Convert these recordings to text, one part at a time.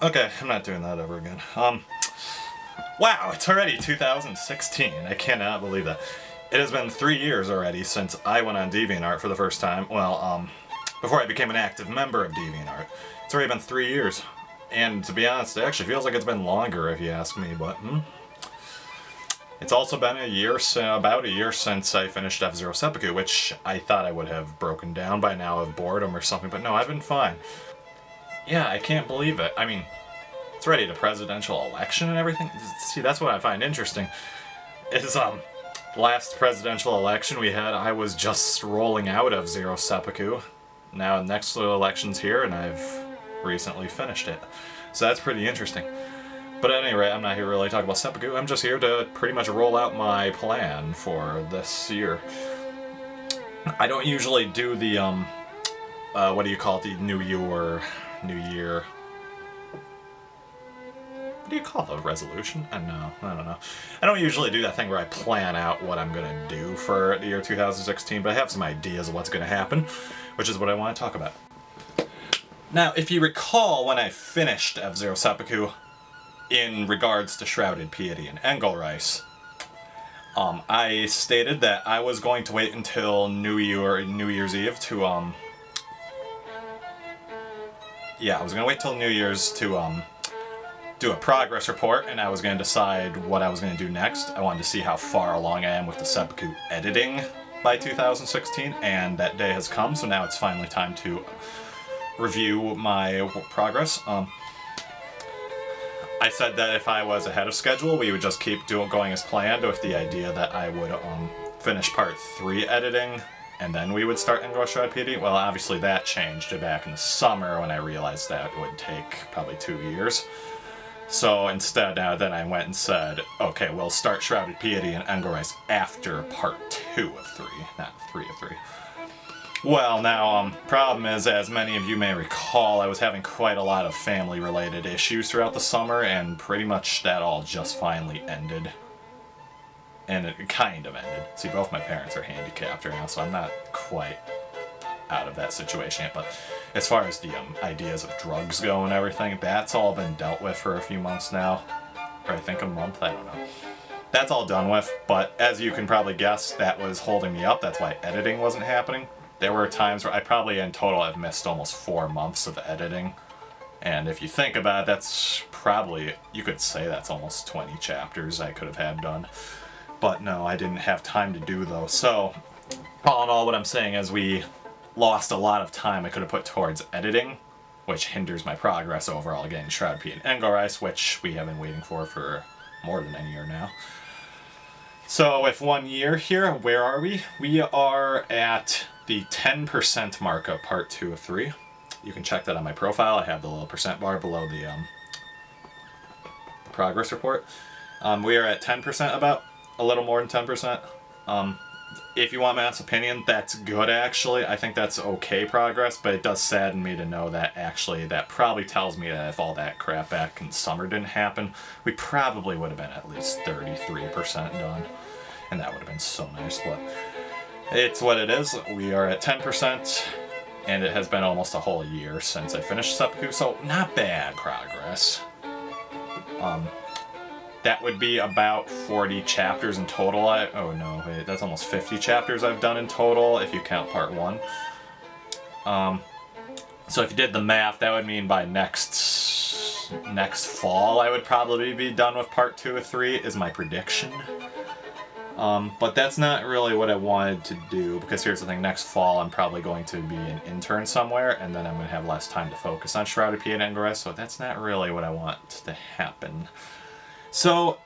Okay, I'm not doing that ever again. Wow, it's already 2016. I cannot believe that. It has been 3 years already since I went on DeviantArt for the first time. Well, before I became an active member of DeviantArt. It's already been 3 years. And to be honest, it actually feels like it's been longer if you ask me, but it's also been a year, about a year since I finished F-Zero Seppuku, which I thought I would have broken down by now of boredom or something, but no, I've been fine. Yeah, I can't believe it. I mean, it's already the presidential election and everything. See, that's what I find interesting. Is, last presidential election we had, I was just rolling out of Zero Seppuku. Now, next election's here, and I've recently finished it. So that's pretty interesting. But at any rate, I'm not here to really talk about Seppuku. I'm just here to pretty much roll out my plan for this year. I don't usually do the, what do you call it, the New Year... What do you call it, a resolution? I don't know. I don't usually do that thing where I plan out what I'm gonna do for the year 2016, but I have some ideas of what's gonna happen, which is what I want to talk about. Now, if you recall when I finished F-Zero Seppuku, in regards to Shrouded Piety and Engelreis, I stated that I was going to wait until New Year's Eve to, yeah, I was going to wait till New Year's to, do a progress report, and I was going to decide what I was going to do next. I wanted to see how far along I am with the Seppuku editing by 2016, and that day has come, so now it's finally time to review my progress. I said that if I was ahead of schedule, we would just keep going as planned, with the idea that I would finish Part 3 editing, and then we would start English PD. Well, obviously that changed back in the summer when I realized that would take probably 2 years. So instead, then I went and said, okay, we'll start Shrouded Piety and Engelreis after Part 2 of 3, not 3 of 3. Well, now, problem is, as many of you may recall, I was having quite a lot of family-related issues throughout the summer, and pretty much that all just finally ended. And it kind of ended. See, both my parents are handicapped right now, so I'm not quite out of that situation yet, but as far as the ideas of drugs go and everything, that's all been dealt with for a few months now. Or I think a month, I don't know. That's all done with, but as you can probably guess, that was holding me up. That's why editing wasn't happening. There were times where I probably in total have missed almost 4 months of editing. And if you think about it, that's probably, you could say that's almost 20 chapters I could have had done. But no, I didn't have time to do those. So, all in all, what I'm saying is we lost a lot of time I could have put towards editing, which hinders my progress overall getting Shroud P and Engelreis, which we have been waiting for more than a year now. So with 1 year here, where are we? We are at the 10% mark of Part 2 of 3. You can check that on my profile. I have the little percent bar below the progress report. We are at 10% about, a little more than 10%. If you want my honest opinion, that's good actually. I think that's okay progress, but it does sadden me to know that actually that probably tells me that if all that crap back in summer didn't happen, we probably would have been at least 33% done. And that would have been so nice, but it's what it is. We are at 10%, and it has been almost a whole year since I finished Seppuku, so not bad progress. That would be about 40 chapters in total. Oh no, wait, that's almost 50 chapters I've done in total, if you count Part 1. So if you did the math, that would mean by next fall I would probably be done with Part 2 of 3, is my prediction. But that's not really what I wanted to do, because here's the thing, next fall I'm probably going to be an intern somewhere, and then I'm going to have less time to focus on Shrouded P and Engelreis, so that's not really what I want to happen. So,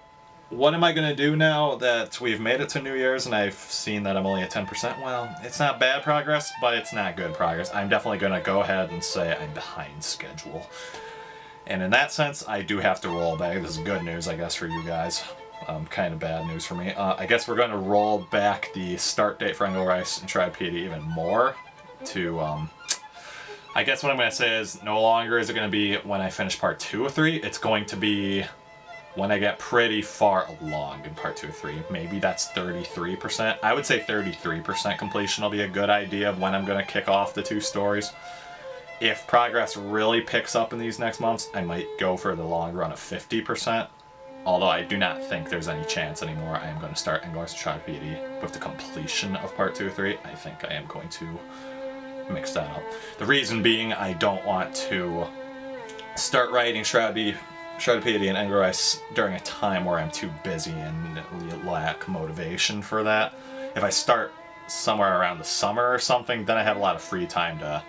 what am I going to do now that we've made it to New Year's and I've seen that I'm only at 10%? Well, it's not bad progress, but it's not good progress. I'm definitely going to go ahead and say I'm behind schedule. And in that sense, I do have to roll back. This is good news, I guess, for you guys. Kind of bad news for me. I guess we're going to roll back the start date for Engelreis and Shrouded Piety even more to, I guess what I'm going to say is no longer is it going to be when I finish Part 2 of 3, it's going to be when I get pretty far along in Part 2 or 3. Maybe that's 33%. I would say 33% completion will be a good idea of when I'm going to kick off the 2 stories. If progress really picks up in these next months, I might go for the long run of 50%. Although I do not think there's any chance anymore. I am going to start Encyclopedia with the completion of Part 2 or 3. I think I am going to mix that up. The reason being, I don't want to start writing Shroudpedia and Engrois during a time where I'm too busy and lack motivation for that. If I start somewhere around the summer or something, then I have a lot of free time to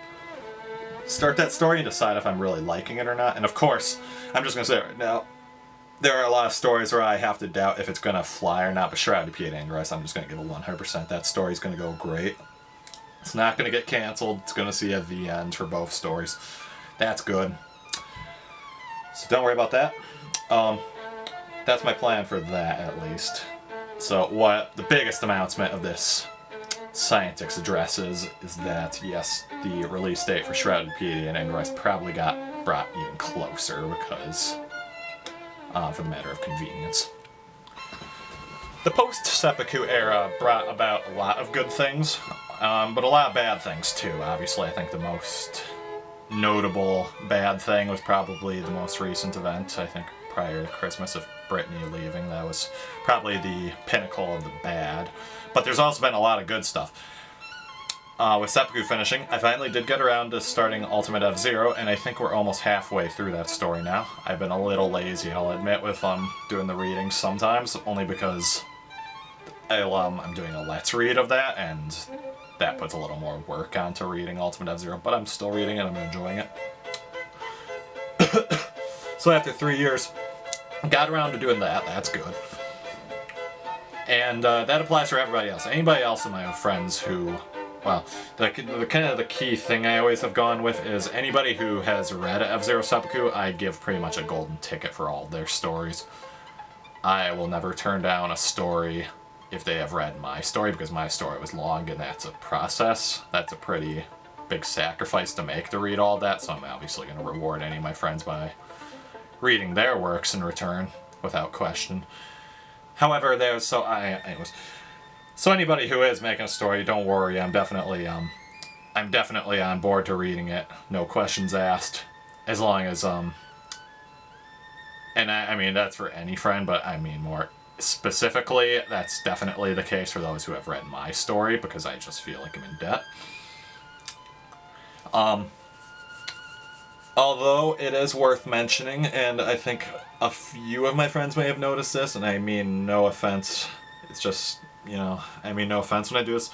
start that story and decide if I'm really liking it or not. And of course, I'm just going to say right now, there are a lot of stories where I have to doubt if it's going to fly or not, but Shroudpedia and Engrois, I'm just going to give it 100%. That story's going to go great. It's not going to get canceled. It's going to see a V end for both stories. That's good. So don't worry about that. That's my plan for that, at least. So what the biggest announcement of this Siontix addresses is that, yes, the release date for Shroudpedia and Engrois probably got brought even closer because, for the matter of convenience. The post-Seppuku era brought about a lot of good things, but a lot of bad things too. Obviously, I think the most notable bad thing was probably the most recent event, I think prior to Christmas, of Brittany leaving. That was probably the pinnacle of the bad. But there's also been a lot of good stuff. With Seppuku finishing, I finally did get around to starting Ultimate F-Zero, and I think we're almost halfway through that story now. I've been a little lazy, I'll admit, with doing the readings sometimes, only because I'm doing a Let's Read of that, and that puts a little more work onto reading Ultimate F-Zero, but I'm still reading it, I'm enjoying it. So after 3 years, got around to doing that, that's good. And that applies for everybody else. Anybody else in my friends who, well, the kind of the key thing I always have gone with is anybody who has read F-Zero Seppuku, I give pretty much a golden ticket for all their stories. I will never turn down a story if they have read my story, because my story was long and that's a process. That's a pretty big sacrifice to make to read all that, so I'm obviously going to reward any of my friends by reading their works in return, without question. However, anyways, so anybody who is making a story, don't worry, I'm definitely on board to reading it, no questions asked, as long as, and I mean, that's for any friend, but I mean more specifically, that's definitely the case for those who have read my story, because I just feel like I'm in debt. Although it is worth mentioning, and I think a few of my friends may have noticed this, and I mean no offense, it's just, you know, I mean no offense when I do this,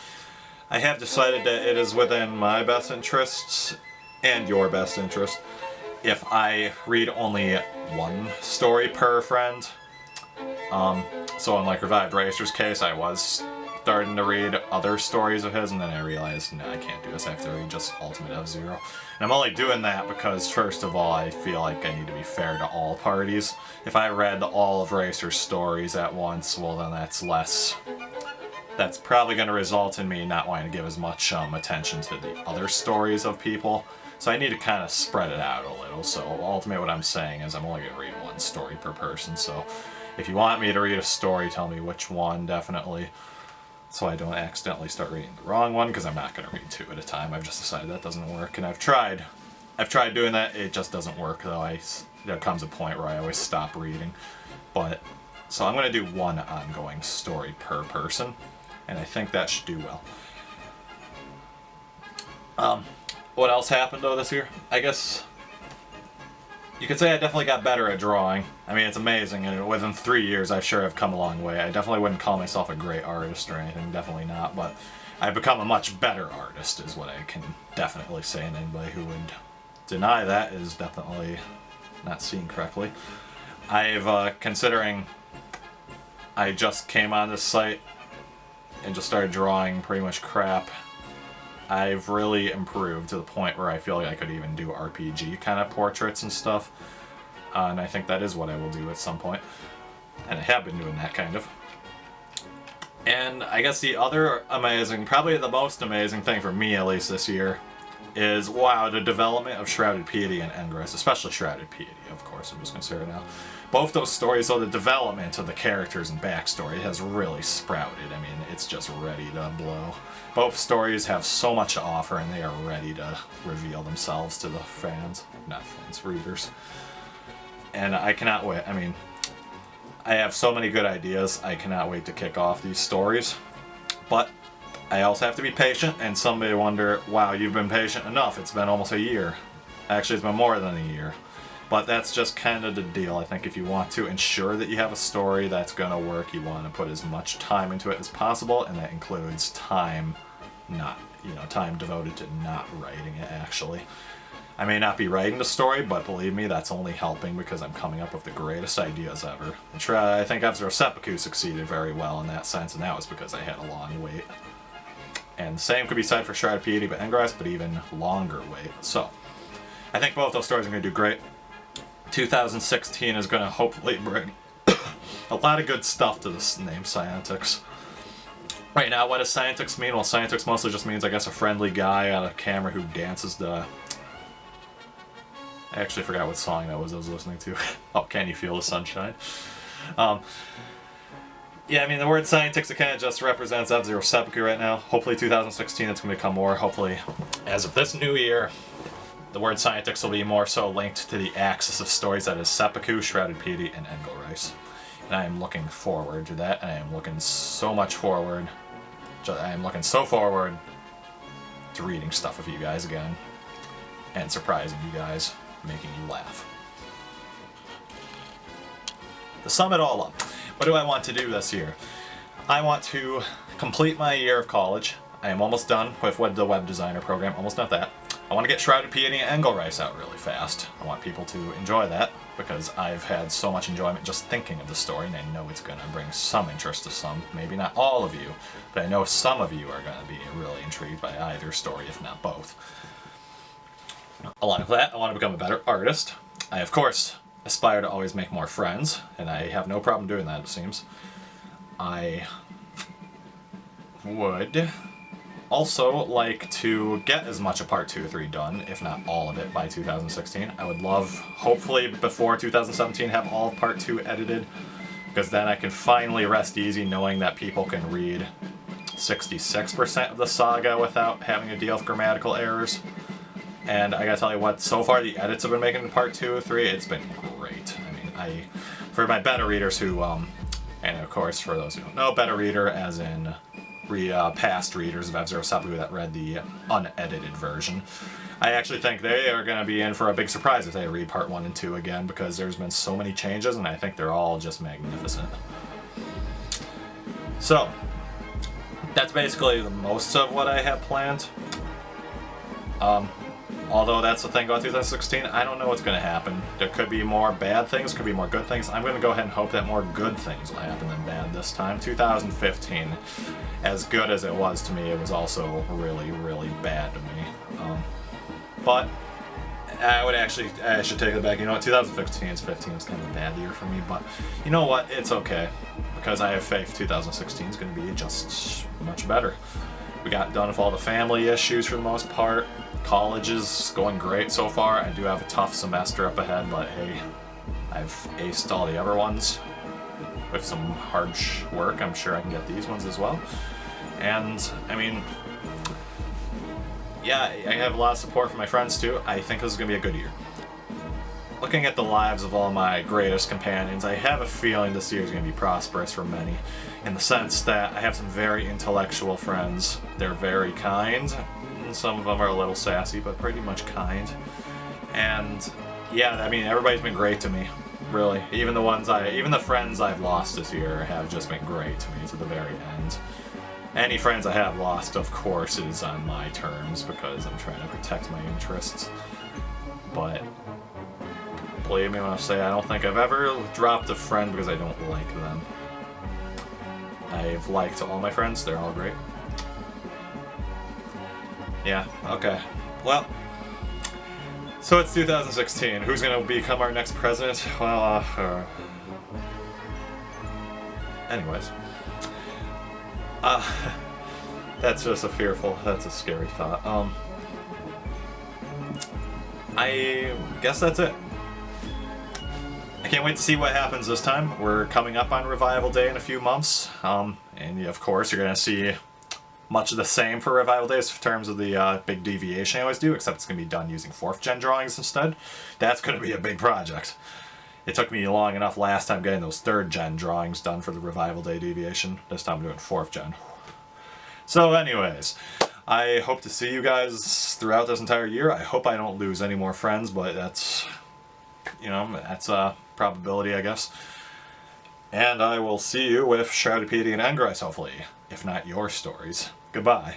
I have decided that it is within my best interests, and your best interest, if I read only one story per friend. So in like Revived Racer's case, I was starting to read other stories of his, and then I realized, no, I can't do this, I have to read just Ultimate F-Zero. And I'm only doing that because, first of all, I feel like I need to be fair to all parties. If I read all of Racer's stories at once, well then that's probably going to result in me not wanting to give as much attention to the other stories of people. So I need to kind of spread it out a little. So ultimately what I'm saying is I'm only going to read one story per person. So if you want me to read a story, tell me which one, definitely, so I don't accidentally start reading the wrong one, because I'm not going to read two at a time. I've just decided that doesn't work, and I've tried doing that, it just doesn't work, though. There comes a point where I always stop reading. But, so I'm going to do one ongoing story per person, and I think that should do well. What else happened, though, this year? I guess you could say I definitely got better at drawing. I mean, it's amazing, and within 3 years, I sure have come a long way. I definitely wouldn't call myself a great artist or anything, definitely not, but I've become a much better artist, is what I can definitely say, and anybody who would deny that is definitely not seeing correctly. Considering I just came on this site and just started drawing pretty much crap, I've really improved to the point where I feel like I could even do RPG kind of portraits and stuff. And I think that is what I will do at some point. And I have been doing that, kind of. And I guess the other amazing, probably the most amazing thing for me at least this year, is, wow, the development of Shrouded Piety and Endgris, especially Shrouded Piety, of course, I'm just going to say it now. Both those stories, though, the development of the characters and backstory has really sprouted. I mean, it's just ready to blow. Both stories have so much to offer, and they are ready to reveal themselves to the fans. Not fans, readers. And I cannot wait. I mean, I have so many good ideas. I cannot wait to kick off these stories. But I also have to be patient, and some may wonder, wow, you've been patient enough. It's been almost a year. Actually, it's been more than a year. But that's just kind of the deal. I think if you want to ensure that you have a story that's going to work, you want to put as much time into it as possible, and that includes time time devoted to not writing it, actually. I may not be writing the story, but believe me, that's only helping because I'm coming up with the greatest ideas ever. I think F-Zero Seppuku succeeded very well in that sense, and that was because I had a long wait. And the same could be said for Shrouded Piety but Endgris, but even longer wait. So, I think both those stories are going to do great. 2016 is going to hopefully bring a lot of good stuff to this name, Siontix. Right now, what does Siontix mean? Well, Siontix mostly just means, I guess, a friendly guy on a camera who dances the... I actually forgot what song that was I was listening to. Oh, Can You Feel the Sunshine? Yeah, I mean, the word Siontix, it kind of just represents F-Zero Seppuku right now. Hopefully 2016 it's going to become more. Hopefully, as of this new year, the word Siontix will be more so linked to the axis of stories that is Seppuku, Shrouded Piety, and Endgris. And I am looking forward to that. I am looking so much forward. I am looking so forward to reading stuff with you guys again. And surprising you guys, making you laugh. To sum it all up, what do I want to do this year? I want to complete my year of college. I am almost done with the web designer program, almost done with that. I want to get Shrouded Piety and Endgris out really fast. I want people to enjoy that, because I've had so much enjoyment just thinking of the story, and I know it's going to bring some interest to some. Maybe not all of you, but I know some of you are going to be really intrigued by either story, if not both. Along with that, I want to become a better artist. I, of course, aspire to always make more friends, and I have no problem doing that, it seems. I would also like to get as much of Part 2 or 3 done, if not all of it, by 2016. I would love, hopefully before 2017, have all of Part 2 edited, because then I can finally rest easy knowing that people can read 66% of the saga without having to deal with grammatical errors. And I gotta tell you what, so far the edits I've been making in Part 2 or 3, it's been great. I mean, for my beta readers who, and of course for those who don't know, beta reader as in past readers of F-Zero Seppuku that read the unedited version, I actually think they are going to be in for a big surprise if they read Part 1 and 2 again, because there's been so many changes, and I think they're all just magnificent. So, that's basically the most of what I have planned. Although that's the thing about 2016, I don't know what's going to happen. There could be more bad things, could be more good things. I'm going to go ahead and hope that more good things will happen than bad this time. 2015, as good as it was to me, it was also really, really bad to me. But I should take it back. You know what, 2015 is kind of a bad year for me, but you know what, it's okay. Because I have faith 2016 is going to be just much better. We got done with all the family issues for the most part. College is going great so far. I do have a tough semester up ahead, but hey, I've aced all the other ones. With some hard work, I'm sure I can get these ones as well. And, I mean, yeah, I have a lot of support from my friends too. I think this is going to be a good year. Looking at the lives of all my greatest companions, I have a feeling this year is going to be prosperous for many, in the sense that I have some very intellectual friends. They're very kind. Some of them are a little sassy, but pretty much kind. And yeah, I mean, everybody's been great to me, really. Even the friends I've lost this year have just been great to me to the very end. Any friends I have lost, of course, is on my terms because I'm trying to protect my interests. But believe me when I say I don't think I've ever dropped a friend because I don't like them. I've liked all my friends, they're all great. Yeah, okay. Well, so it's 2016. Who's going to become our next president? Well, anyways. That's just that's a scary thought. I guess that's it. I can't wait to see what happens this time. We're coming up on Revival Day in a few months, and of course you're going to see much of the same for Revival Days in terms of the big deviation I always do, except it's going to be done using 4th gen drawings instead. That's going to be a big project. It took me long enough last time getting those 3rd gen drawings done for the Revival Day deviation. This time I'm doing 4th gen. So anyways, I hope to see you guys throughout this entire year. I hope I don't lose any more friends, but that's, you know, that's a probability, I guess. And I will see you with Shrouded Piety and Engris, hopefully, if not your stories. Goodbye.